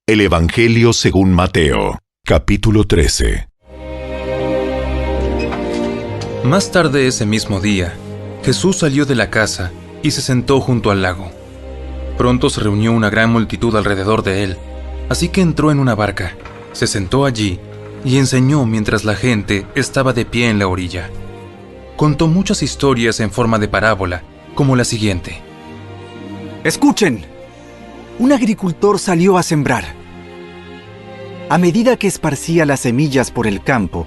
El Evangelio según Mateo, capítulo 13. Más tarde ese mismo día, Jesús salió de la casa y se sentó junto al lago. Pronto se reunió una gran multitud alrededor de él, así que entró en una barca, se sentó allí y enseñó mientras la gente estaba de pie en la orilla. Contó muchas historias en forma de parábola, como la siguiente. Escuchen, un agricultor salió a sembrar. A medida que esparcía las semillas por el campo,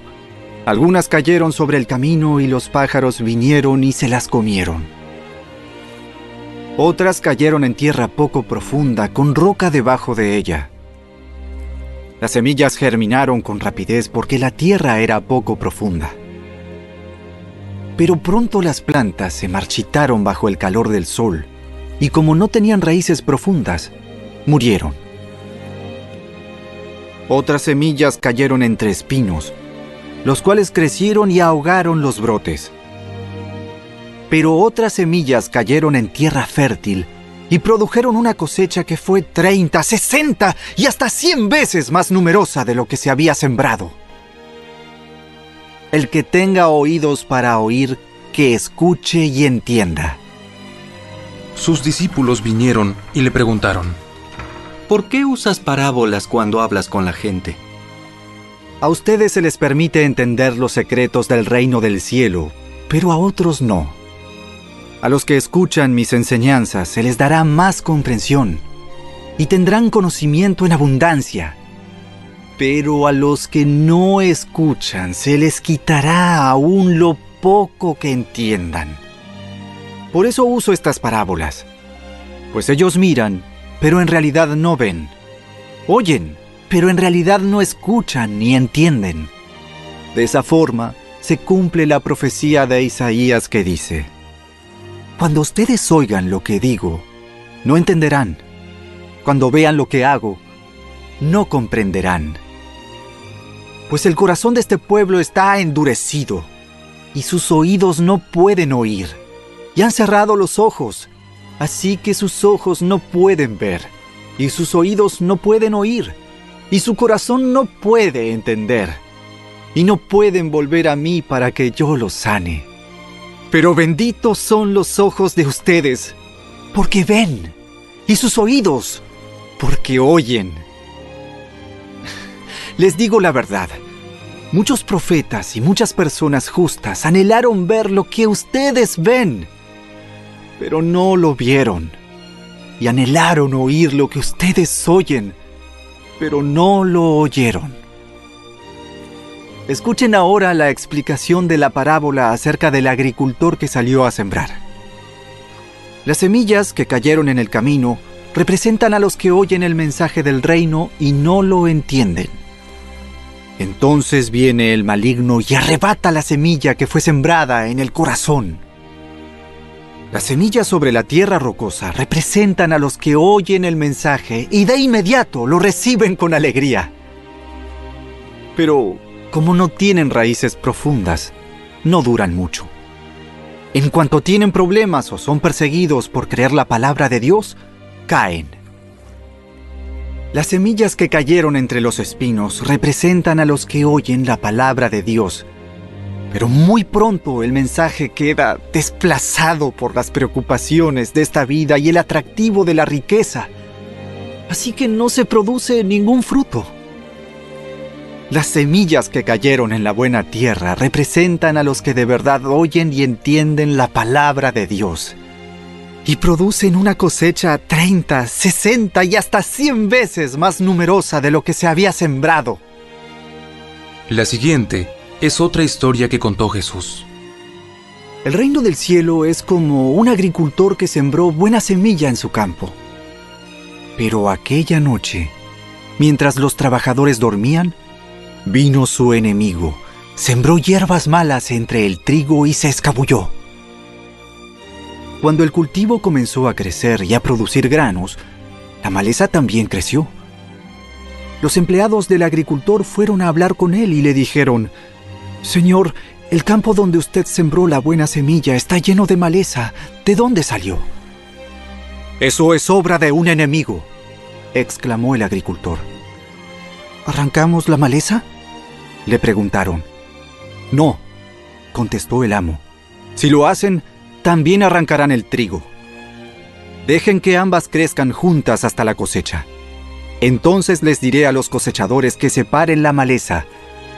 algunas cayeron sobre el camino y los pájaros vinieron y se las comieron. Otras cayeron en tierra poco profunda, con roca debajo de ella. Las semillas germinaron con rapidez porque la tierra era poco profunda. Pero pronto las plantas se marchitaron bajo el calor del sol, y como no tenían raíces profundas, murieron. Otras semillas cayeron entre espinos, los cuales crecieron y ahogaron los brotes. Pero otras semillas cayeron en tierra fértil y produjeron una cosecha que fue 30, 60 y hasta 100 veces más numerosa de lo que se había sembrado. El que tenga oídos para oír, que escuche y entienda. Sus discípulos vinieron y le preguntaron: ¿Por qué usas parábolas cuando hablas con la gente? A ustedes se les permite entender los secretos del reino del cielo, pero a otros no. A los que escuchan mis enseñanzas se les dará más comprensión y tendrán conocimiento en abundancia. Pero a los que no escuchan se les quitará aún lo poco que entiendan. Por eso uso estas parábolas, pues ellos miran, pero en realidad no ven. Oyen, pero en realidad no escuchan ni entienden. De esa forma se cumple la profecía de Isaías que dice: Cuando ustedes oigan lo que digo, no entenderán. Cuando vean lo que hago, no comprenderán. Pues el corazón de este pueblo está endurecido, y sus oídos no pueden oír, y han cerrado los ojos, así que sus ojos no pueden ver, y sus oídos no pueden oír, y su corazón no puede entender, y no pueden volver a mí para que yo los sane. Pero benditos son los ojos de ustedes, porque ven, y sus oídos, porque oyen. Les digo la verdad, muchos profetas y muchas personas justas anhelaron ver lo que ustedes ven, pero no lo vieron, y anhelaron oír lo que ustedes oyen, pero no lo oyeron. Escuchen ahora la explicación de la parábola acerca del agricultor que salió a sembrar. Las semillas que cayeron en el camino representan a los que oyen el mensaje del reino y no lo entienden. Entonces viene el maligno y arrebata la semilla que fue sembrada en el corazón. Las semillas sobre la tierra rocosa representan a los que oyen el mensaje y de inmediato lo reciben con alegría. Pero, como no tienen raíces profundas, no duran mucho. En cuanto tienen problemas o son perseguidos por creer la palabra de Dios, caen. Las semillas que cayeron entre los espinos representan a los que oyen la palabra de Dios, pero muy pronto el mensaje queda desplazado por las preocupaciones de esta vida y el atractivo de la riqueza, así que no se produce ningún fruto. Las semillas que cayeron en la buena tierra representan a los que de verdad oyen y entienden la palabra de Dios, y producen una cosecha 30, 60 y hasta 100 veces más numerosa de lo que se había sembrado. La siguiente es otra historia que contó Jesús. El reino del cielo es como un agricultor que sembró buena semilla en su campo. Pero aquella noche, mientras los trabajadores dormían, vino su enemigo, sembró hierbas malas entre el trigo y se escabulló. Cuando el cultivo comenzó a crecer y a producir granos, la maleza también creció. Los empleados del agricultor fueron a hablar con él y le dijeron: «Señor, el campo donde usted sembró la buena semilla está lleno de maleza. ¿De dónde salió?» «Eso es obra de un enemigo», exclamó el agricultor. ¿Arrancamos la maleza?, le preguntaron. No, contestó el amo. Si lo hacen, también arrancarán el trigo. Dejen que ambas crezcan juntas hasta la cosecha. Entonces les diré a los cosechadores que separen la maleza,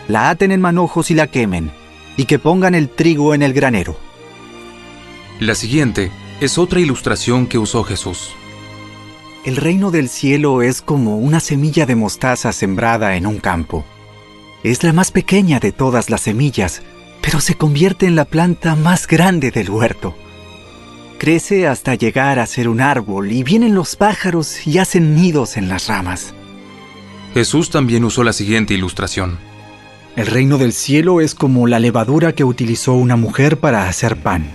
la aten en manojos y la quemen, y que pongan el trigo en el granero. La siguiente es otra ilustración que usó Jesús. El reino del cielo es como una semilla de mostaza sembrada en un campo. Es la más pequeña de todas las semillas, pero se convierte en la planta más grande del huerto. Crece hasta llegar a ser un árbol y vienen los pájaros y hacen nidos en las ramas. Jesús también usó la siguiente ilustración. El reino del cielo es como la levadura que utilizó una mujer para hacer pan.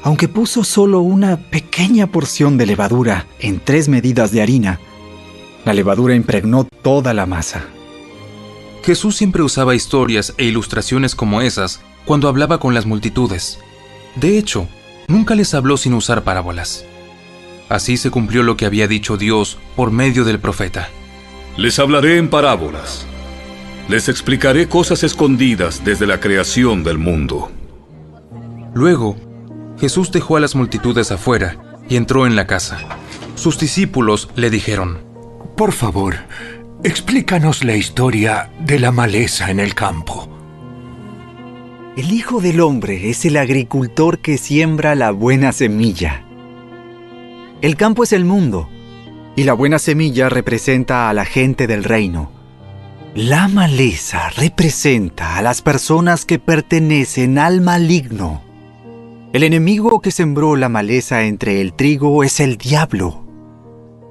Aunque puso solo una pequeña porción de levadura en 3 medidas de harina, la levadura impregnó toda la masa. Jesús siempre usaba historias e ilustraciones como esas cuando hablaba con las multitudes. De hecho, nunca les habló sin usar parábolas. Así se cumplió lo que había dicho Dios por medio del profeta. Les hablaré en parábolas. Les explicaré cosas escondidas desde la creación del mundo. Luego, Jesús dejó a las multitudes afuera y entró en la casa. Sus discípulos le dijeron: Por favor, explícanos la historia de la maleza en el campo. El Hijo del Hombre es el agricultor que siembra la buena semilla. El campo es el mundo, y la buena semilla representa a la gente del reino. La maleza representa a las personas que pertenecen al maligno. El enemigo que sembró la maleza entre el trigo es el diablo.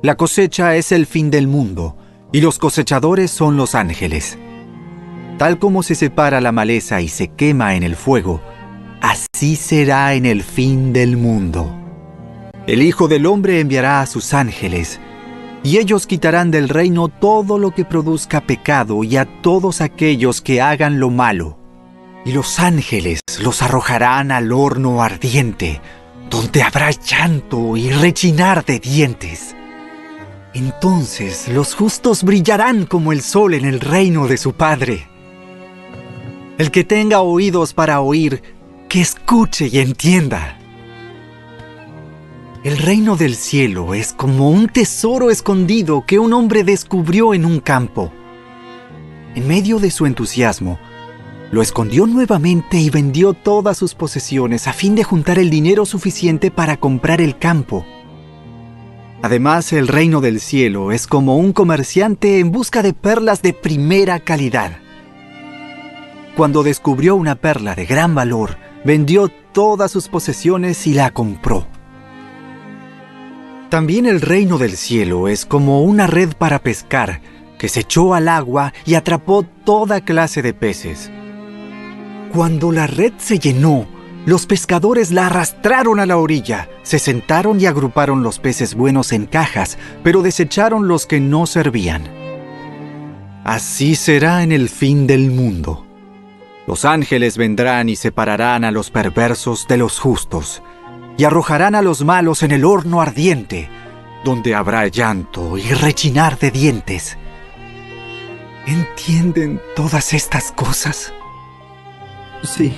La cosecha es el fin del mundo, y los cosechadores son los ángeles. Tal como se separa la maleza y se quema en el fuego, así será en el fin del mundo. El Hijo del Hombre enviará a sus ángeles, y ellos quitarán del reino todo lo que produzca pecado y a todos aquellos que hagan lo malo. Y los ángeles los arrojarán al horno ardiente, donde habrá llanto y rechinar de dientes. Entonces los justos brillarán como el sol en el reino de su Padre. El que tenga oídos para oír, que escuche y entienda. El reino del cielo es como un tesoro escondido que un hombre descubrió en un campo. En medio de su entusiasmo, lo escondió nuevamente y vendió todas sus posesiones a fin de juntar el dinero suficiente para comprar el campo. Además, el reino del cielo es como un comerciante en busca de perlas de primera calidad. Cuando descubrió una perla de gran valor, vendió todas sus posesiones y la compró. También el reino del cielo es como una red para pescar que se echó al agua y atrapó toda clase de peces. Cuando la red se llenó, los pescadores la arrastraron a la orilla, se sentaron y agruparon los peces buenos en cajas, pero desecharon los que no servían. Así será en el fin del mundo. Los ángeles vendrán y separarán a los perversos de los justos, y arrojarán a los malos en el horno ardiente, donde habrá llanto y rechinar de dientes. ¿Entienden todas estas cosas? Sí,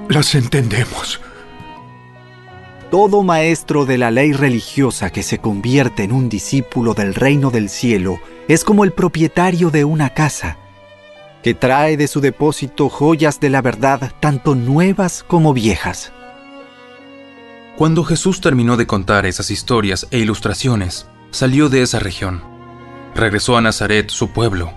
las entendemos. Todo maestro de la ley religiosa que se convierte en un discípulo del reino del cielo es como el propietario de una casa, que trae de su depósito joyas de la verdad, tanto nuevas como viejas. Cuando Jesús terminó de contar esas historias e ilustraciones, salió de esa región. Regresó a Nazaret, su pueblo.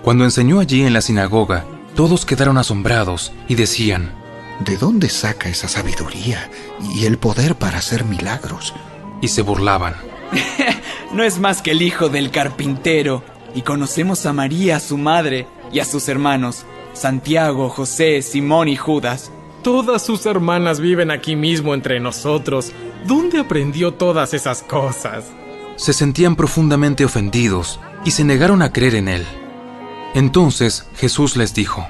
Cuando enseñó allí en la sinagoga, todos quedaron asombrados y decían: ¿De dónde saca esa sabiduría y el poder para hacer milagros? Y se burlaban. No es más que el hijo del carpintero, y conocemos a María, su madre, y a sus hermanos, Santiago, José, Simón y Judas. Todas sus hermanas viven aquí mismo entre nosotros. ¿Dónde aprendió todas esas cosas? Se sentían profundamente ofendidos y se negaron a creer en él. Entonces Jesús les dijo: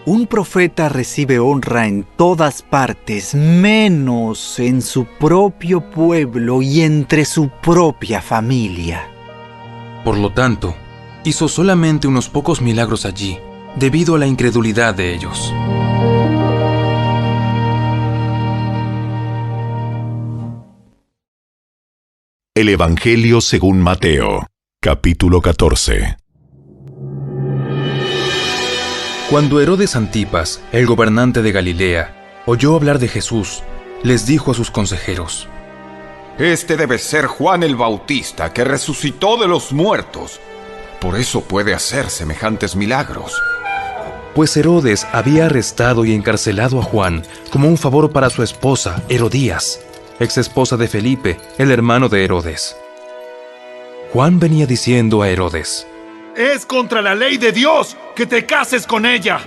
Un profeta recibe honra en todas partes, menos en su propio pueblo y entre su propia familia. Por lo tanto, hizo solamente unos pocos milagros allí, debido a la incredulidad de ellos. El Evangelio según Mateo, capítulo 14. Cuando Herodes Antipas, el gobernante de Galilea, oyó hablar de Jesús, les dijo a sus consejeros: Este debe ser Juan el Bautista, que resucitó de los muertos. Por eso puede hacer semejantes milagros. Pues Herodes había arrestado y encarcelado a Juan como un favor para su esposa, Herodías, ex esposa de Felipe, el hermano de Herodes. Juan venía diciendo a Herodes: Es contra la ley de Dios que te cases con ella.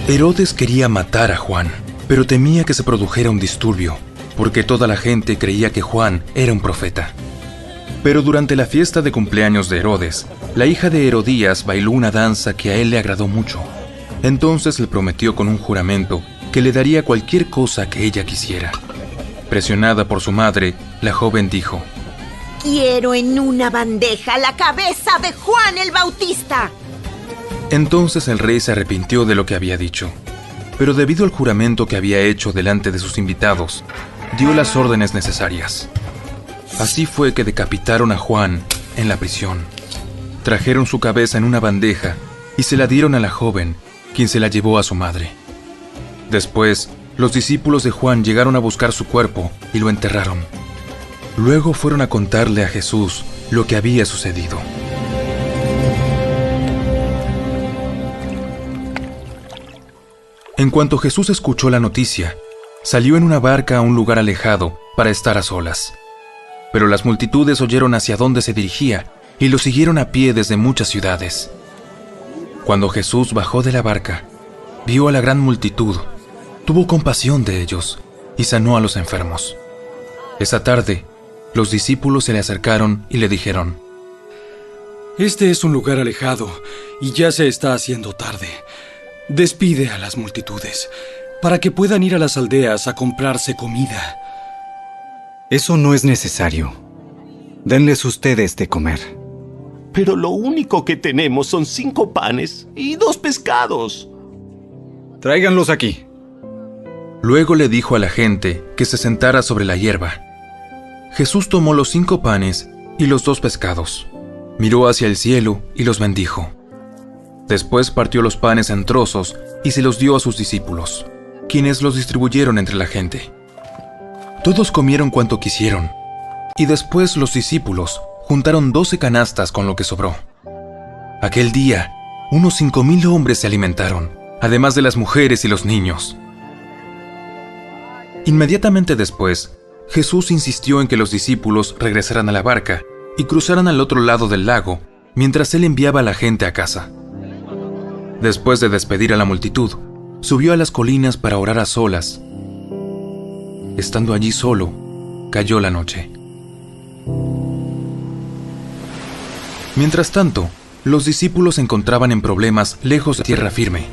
Herodes quería matar a Juan, pero temía que se produjera un disturbio, porque toda la gente creía que Juan era un profeta. Pero durante la fiesta de cumpleaños de Herodes, la hija de Herodías bailó una danza que a él le agradó mucho. Entonces le prometió con un juramento que le daría cualquier cosa que ella quisiera. Presionada por su madre, la joven dijo: Quiero en una bandeja la cabeza de Juan el Bautista. Entonces el rey se arrepintió de lo que había dicho, pero debido al juramento que había hecho delante de sus invitados, dio las órdenes necesarias. Así fue que decapitaron a Juan en la prisión. Trajeron su cabeza en una bandeja y se la dieron a la joven, quien se la llevó a su madre. Después, los discípulos de Juan llegaron a buscar su cuerpo y lo enterraron. Luego fueron a contarle a Jesús lo que había sucedido. En cuanto Jesús escuchó la noticia, salió en una barca a un lugar alejado para estar a solas. Pero las multitudes oyeron hacia dónde se dirigía y lo siguieron a pie desde muchas ciudades. Cuando Jesús bajó de la barca, vio a la gran multitud, tuvo compasión de ellos y sanó a los enfermos. Esa tarde, los discípulos se le acercaron y le dijeron: Este es un lugar alejado y ya se está haciendo tarde. Despide a las multitudes para que puedan ir a las aldeas a comprarse comida. Eso no es necesario. Denles ustedes de comer. Pero lo único que tenemos son 5 panes y 2 pescados. Tráiganlos aquí. Luego le dijo a la gente que se sentara sobre la hierba. Jesús tomó los 5 panes y los 2 pescados, miró hacia el cielo y los bendijo. Después partió los panes en trozos y se los dio a sus discípulos, quienes los distribuyeron entre la gente. Todos comieron cuanto quisieron, y después los discípulos juntaron 12 canastas con lo que sobró. Aquel día, unos 5,000 hombres se alimentaron, además de las mujeres y los niños. Inmediatamente después, Jesús insistió en que los discípulos regresaran a la barca y cruzaran al otro lado del lago, mientras él enviaba a la gente a casa. Después de despedir a la multitud, subió a las colinas para orar a solas. Estando allí solo, cayó la noche. Mientras tanto, los discípulos se encontraban en problemas lejos de tierra firme,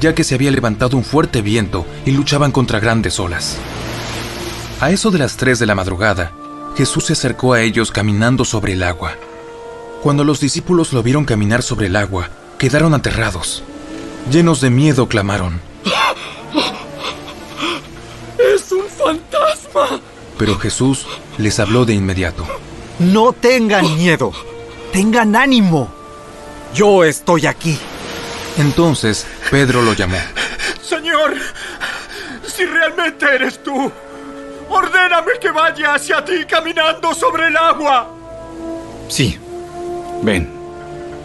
ya que se había levantado un fuerte viento y luchaban contra grandes olas. A eso de las 3 de la madrugada, Jesús se acercó a ellos caminando sobre el agua. Cuando los discípulos lo vieron caminar sobre el agua, quedaron aterrados. Llenos de miedo, clamaron: ¡Es un fantasma! Pero Jesús les habló de inmediato. No tengan miedo, tengan ánimo. Yo estoy aquí. Entonces Pedro lo llamó. Señor, si realmente eres tú, ordéname que vaya hacia ti caminando sobre el agua. Sí, ven.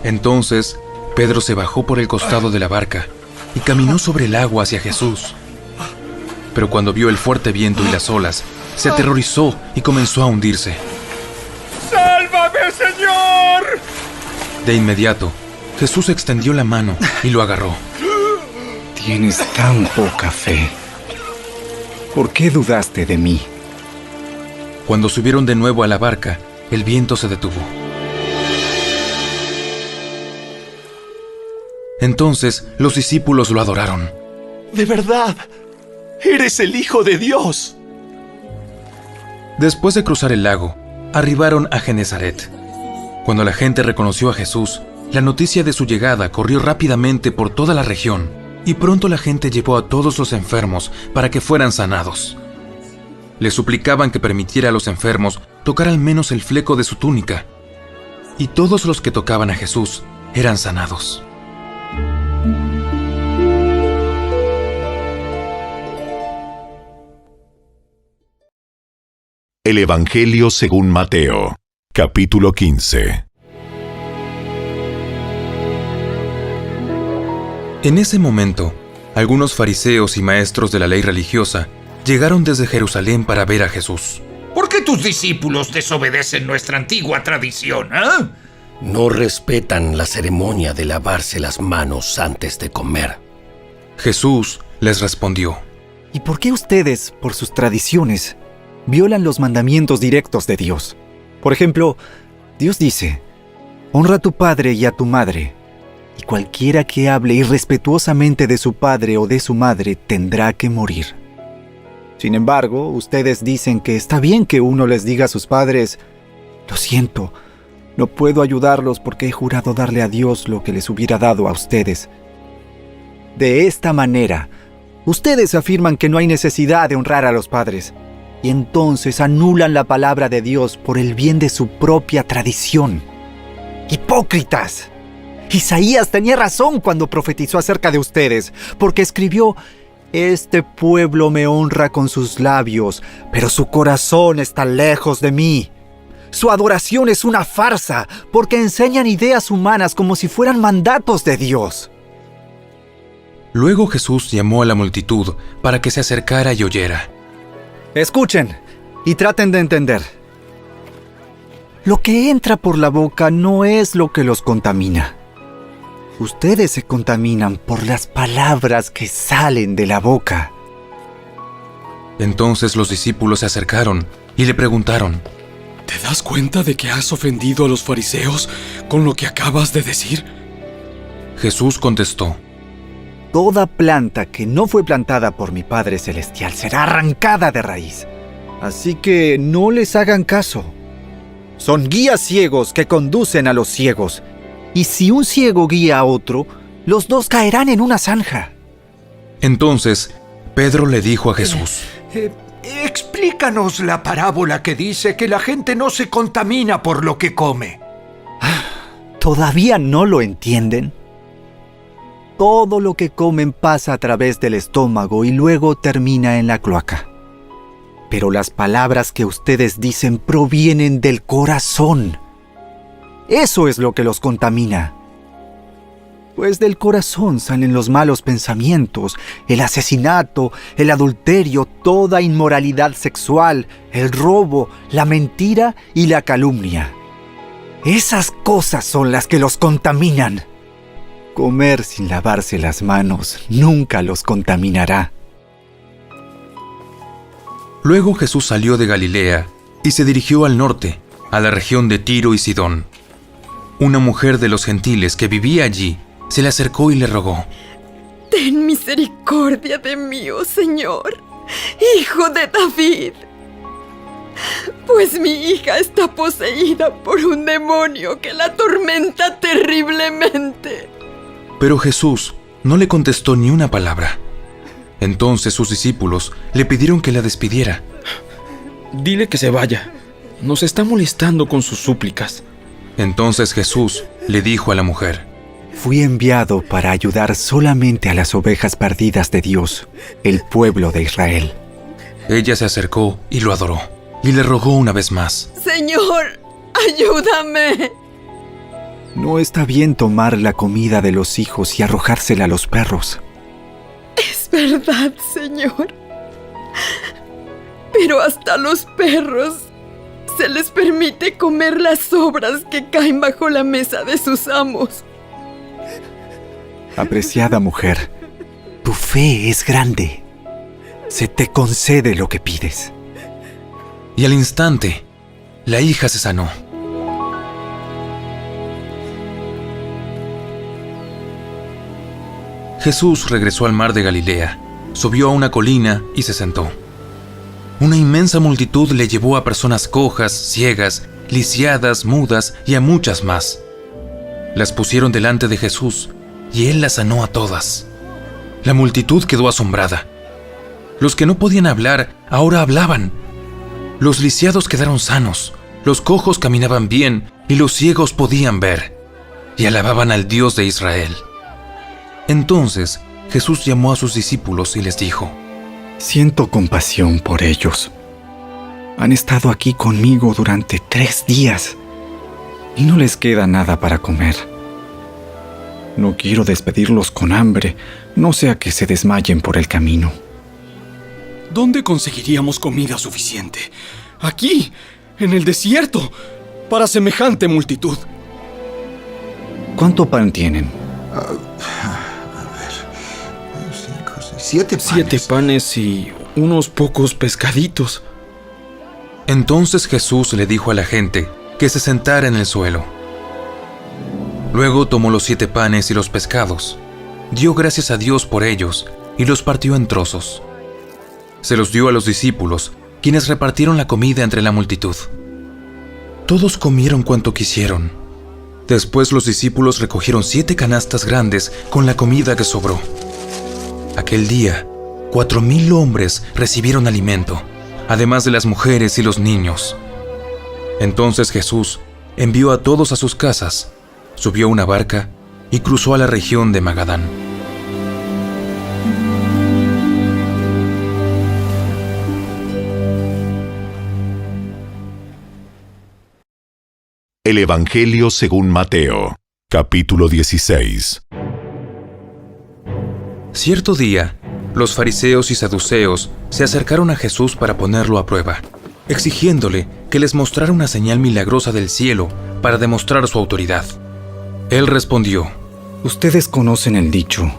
Entonces Pedro se bajó por el costado de la barca y caminó sobre el agua hacia Jesús. Pero cuando vio el fuerte viento y las olas, se aterrorizó y comenzó a hundirse. ¡Sálvame, Señor! De inmediato, Jesús extendió la mano y lo agarró. Tienes tan poca fe. ¿Por qué dudaste de mí? Cuando subieron de nuevo a la barca, el viento se detuvo. Entonces los discípulos lo adoraron. ¡De verdad! ¡Eres el Hijo de Dios! Después de cruzar el lago, arribaron a Genesaret. Cuando la gente reconoció a Jesús, la noticia de su llegada corrió rápidamente por toda la región, y pronto la gente llevó a todos los enfermos para que fueran sanados. Le suplicaban que permitiera a los enfermos tocar al menos el fleco de su túnica, y todos los que tocaban a Jesús eran sanados. El Evangelio según Mateo, capítulo 15. En ese momento, algunos fariseos y maestros de la ley religiosa llegaron desde Jerusalén para ver a Jesús. ¿Por qué tus discípulos desobedecen nuestra antigua tradición, eh? No respetan la ceremonia de lavarse las manos antes de comer. Jesús les respondió: ¿Y por qué ustedes, por sus tradiciones, violan los mandamientos directos de Dios? Por ejemplo, Dios dice: honra a tu padre y a tu madre, y cualquiera que hable irrespetuosamente de su padre o de su madre tendrá que morir. Sin embargo, ustedes dicen que está bien que uno les diga a sus padres: lo siento, no puedo ayudarlos porque he jurado darle a Dios lo que les hubiera dado a ustedes. De esta manera, ustedes afirman que no hay necesidad de honrar a los padres, y entonces anulan la palabra de Dios por el bien de su propia tradición. ¡Hipócritas! Isaías tenía razón cuando profetizó acerca de ustedes, porque escribió: este pueblo me honra con sus labios, pero su corazón está lejos de mí. Su adoración es una farsa, porque enseñan ideas humanas como si fueran mandatos de Dios. Luego Jesús llamó a la multitud para que se acercara y oyera. Escuchen y traten de entender. Lo que entra por la boca no es lo que los contamina. Ustedes se contaminan por las palabras que salen de la boca. Entonces los discípulos se acercaron y le preguntaron: ¿te das cuenta de que has ofendido a los fariseos con lo que acabas de decir? Jesús contestó: toda planta que no fue plantada por mi Padre Celestial será arrancada de raíz. Así que no les hagan caso. Son guías ciegos que conducen a los ciegos. Y si un ciego guía a otro, los dos caerán en una zanja. Entonces, Pedro le dijo a Jesús: explícanos la parábola que dice que la gente no se contamina por lo que come. ¿Todavía no lo entienden? Todo lo que comen pasa a través del estómago y luego termina en la cloaca. Pero las palabras que ustedes dicen provienen del corazón. Eso es lo que los contamina. Pues del corazón salen los malos pensamientos, el asesinato, el adulterio, toda inmoralidad sexual, el robo, la mentira y la calumnia. Esas cosas son las que los contaminan. Comer sin lavarse las manos nunca los contaminará. Luego Jesús salió de Galilea y se dirigió al norte, a la región de Tiro y Sidón. Una mujer de los gentiles que vivía allí se le acercó y le rogó: ten misericordia de mí, oh Señor, hijo de David, pues mi hija está poseída por un demonio que la atormenta terriblemente. Pero Jesús no le contestó ni una palabra. Entonces sus discípulos le pidieron que la despidiera. Dile que se vaya. Nos está molestando con sus súplicas. Entonces Jesús le dijo a la mujer: fui enviado para ayudar solamente a las ovejas perdidas de Dios, el pueblo de Israel. Ella se acercó y lo adoró, y le rogó una vez más: Señor, ayúdame. No está bien tomar la comida de los hijos y arrojársela a los perros. Es verdad, Señor. Pero hasta los perros se les permite comer las sobras que caen bajo la mesa de sus amos. Apreciada mujer, tu fe es grande. Se te concede lo que pides. Y al instante, la hija se sanó. Jesús regresó al mar de Galilea, subió a una colina y se sentó. Una inmensa multitud le llevó a personas cojas, ciegas, lisiadas, mudas y a muchas más. Las pusieron delante de Jesús, y él las sanó a todas. La multitud quedó asombrada. Los que no podían hablar ahora hablaban. Los lisiados quedaron sanos, los cojos caminaban bien y los ciegos podían ver, y alababan al Dios de Israel. Entonces Jesús llamó a sus discípulos y les dijo: Siento compasión por ellos. Han estado aquí conmigo durante 3 días y no les queda nada para comer. No quiero despedirlos con hambre, no sea que se desmayen por el camino. ¿Dónde conseguiríamos comida suficiente? Aquí, en el desierto, para semejante multitud. ¿Cuánto pan tienen? 7 panes. 7 panes y unos pocos pescaditos. Entonces Jesús le dijo a la gente que se sentara en el suelo. Luego tomó los 7 panes y los pescados, dio gracias a Dios por ellos y los partió en trozos. Se los dio a los discípulos, quienes repartieron la comida entre la multitud. Todos comieron cuanto quisieron. Después los discípulos recogieron 7 canastas grandes con la comida que sobró. Aquel día, 4,000 hombres recibieron alimento, además de las mujeres y los niños. Entonces Jesús envió a todos a sus casas, subió a una barca y cruzó a la región de Magadán. El Evangelio según Mateo, capítulo 16. Cierto día, los fariseos y saduceos se acercaron a Jesús para ponerlo a prueba, exigiéndole que les mostrara una señal milagrosa del cielo para demostrar su autoridad. Él respondió: Ustedes conocen el dicho: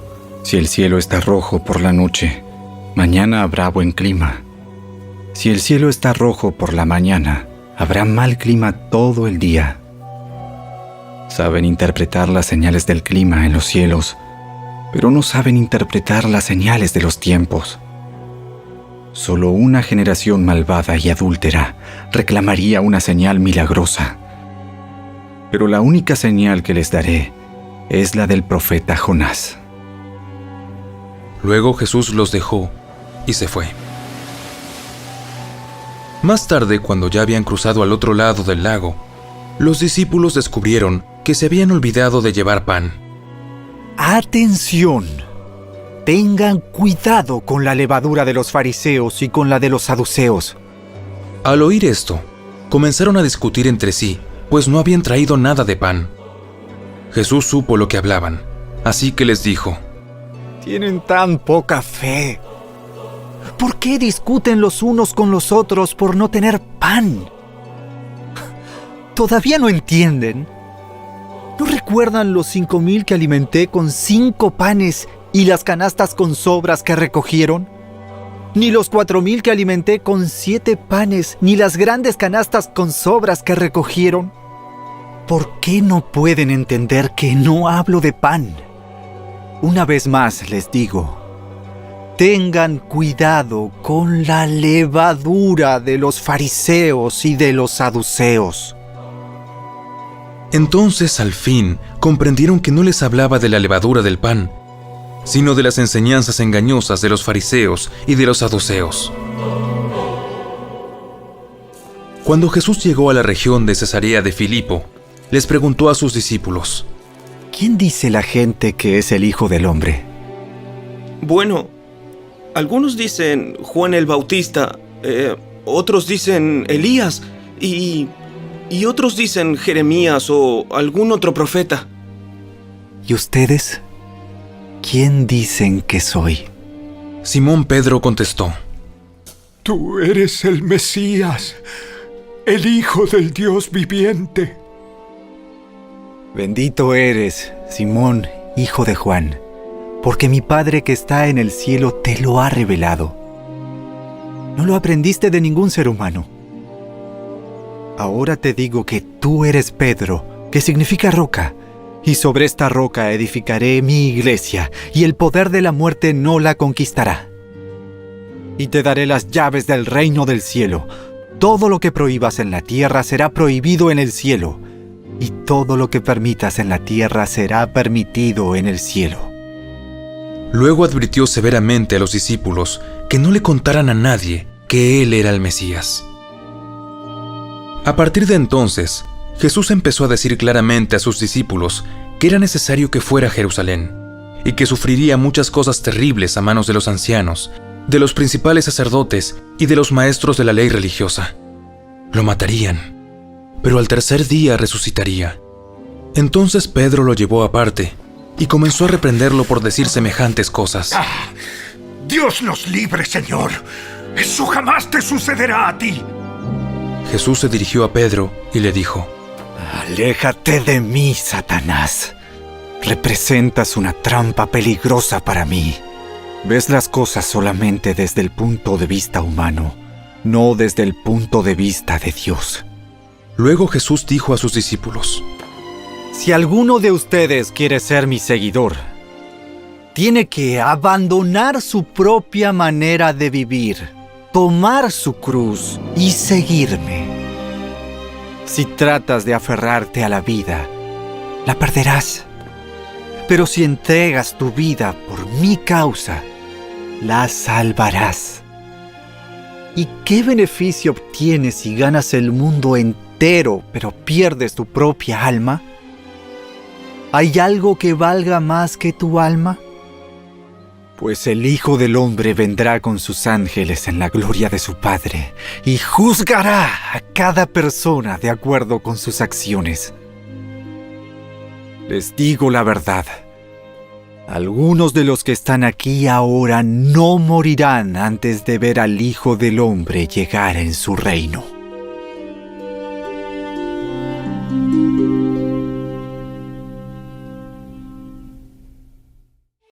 si el cielo está rojo por la noche, mañana habrá buen clima. Si el cielo está rojo por la mañana, habrá mal clima todo el día. Saben interpretar las señales del clima en los cielos, pero no saben interpretar las señales de los tiempos. Solo una generación malvada y adúltera reclamaría una señal milagrosa. Pero la única señal que les daré es la del profeta Jonás. Luego Jesús los dejó y se fue. Más tarde, cuando ya habían cruzado al otro lado del lago, los discípulos descubrieron que se habían olvidado de llevar pan. ¡Atención! Tengan cuidado con la levadura de los fariseos y con la de los saduceos. Al oír esto, comenzaron a discutir entre sí, pues no habían traído nada de pan. Jesús supo lo que hablaban, así que les dijo: Tienen tan poca fe. ¿Por qué discuten los unos con los otros por no tener pan? ¿Todavía no entienden? ¿No recuerdan los 5,000 que alimenté con 5 panes y las canastas con sobras que recogieron? Ni los 4,000 que alimenté con 7 panes, ni las grandes canastas con sobras que recogieron. ¿Por qué no pueden entender que no hablo de pan? Una vez más les digo: tengan cuidado con la levadura de los fariseos y de los saduceos. Entonces, al fin, comprendieron que no les hablaba de la levadura del pan, sino de las enseñanzas engañosas de los fariseos y de los saduceos. Cuando Jesús llegó a la región de Cesarea de Filipo, les preguntó a sus discípulos: ¿Quién dice la gente que es el Hijo del Hombre? Bueno, algunos dicen Juan el Bautista, otros dicen Elías y otros dicen Jeremías o algún otro profeta. ¿Y ustedes? ¿Quién dicen que soy? Simón Pedro contestó: Tú eres el Mesías, el Hijo del Dios viviente. Bendito eres, Simón, hijo de Juan, porque mi Padre que está en el cielo te lo ha revelado. No lo aprendiste de ningún ser humano. Ahora te digo que tú eres Pedro, que significa roca, y sobre esta roca edificaré mi iglesia, y el poder de la muerte no la conquistará. Y te daré las llaves del reino del cielo. todo lo que prohíbas en la tierra será prohibido en el cielo, y todo lo que permitas en la tierra será permitido en el cielo. Luego advirtió severamente a los discípulos que no le contaran a nadie que él era el Mesías. A partir de entonces, Jesús empezó a decir claramente a sus discípulos que era necesario que fuera a Jerusalén, y que sufriría muchas cosas terribles a manos de los ancianos, de los principales sacerdotes y de los maestros de la ley religiosa. Lo matarían, pero al tercer día resucitaría. Entonces Pedro lo llevó aparte y comenzó a reprenderlo por decir semejantes cosas. Dios nos libre, Señor. Eso jamás te sucederá a ti. Jesús se dirigió a Pedro y le dijo: Aléjate de mí, Satanás. Representas una trampa peligrosa para mí. Ves las cosas solamente desde el punto de vista humano, no desde el punto de vista de Dios. Luego Jesús dijo a sus discípulos: Si alguno de ustedes quiere ser mi seguidor, tiene que abandonar su propia manera de vivir, tomar su cruz y seguirme. Si tratas de aferrarte a la vida, la perderás. Pero si entregas tu vida por mi causa, la salvarás. ¿Y qué beneficio obtienes si ganas el mundo entero, pero pierdes tu propia alma? ¿Hay algo que valga más que tu alma? Pues el Hijo del Hombre vendrá con sus ángeles en la gloria de su Padre y juzgará a cada persona de acuerdo con sus acciones. Les digo la verdad. Algunos de los que están aquí ahora no morirán antes de ver al Hijo del Hombre llegar en su reino.